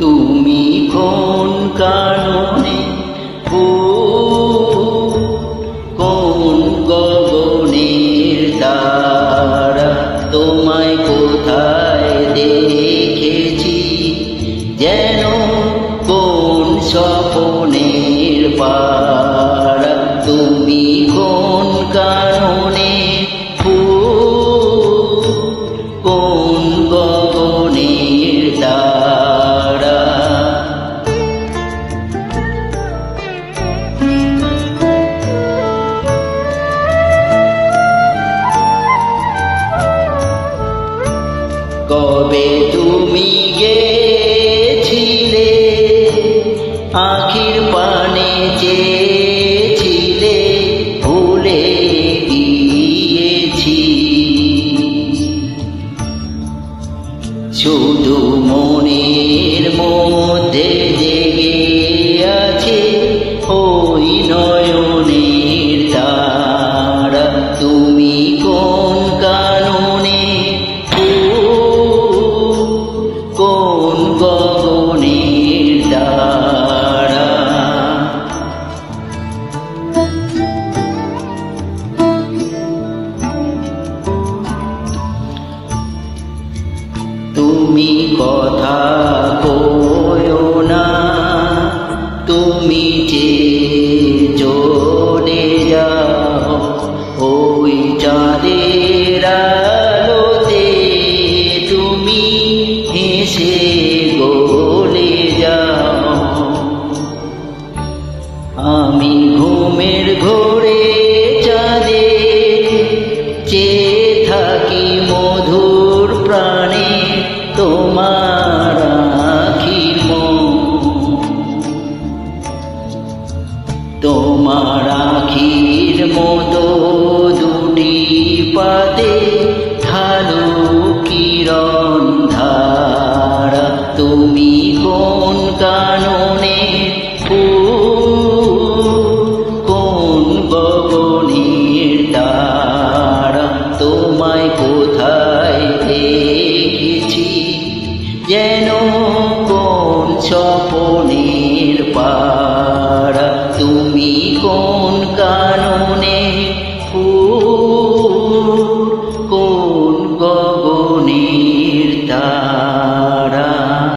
তুমি কোন কারণে কোন গগনের তারা, তোমায় কোথায় দেখেছি যেন কোন স্বপ্নের পারা। তুমি কোন কারণে কোন গগনের তারা। কবে তুমি গেছিলে আখির পানে চেয়েছিলে, ভুলে গিয়েছি। শুধু মনের মধ্যে জেগে আছে ওই নয়নের তারা। তুমি কোন কারণে কোন গগনের তারা। তুমি কথা কয়ো না, তুমি যে চলে যাও ওই চাঁদের আলোতে, তুমি হেসে গলে যাও। আমি ঘুমের ঘোরে চাঁদে চেয়ে থাকি মধুর প্রাণে, তোমার আখির মন, তোমার আখির মতো দুটি পাতে ঢালু কিরণ ধারা। তুমি কোন কারণে কোন গগনের তারা, তোমায় কোথায় দেখেছি যেন কোন স্বপ্নের পারা। তুমি কোন কারণে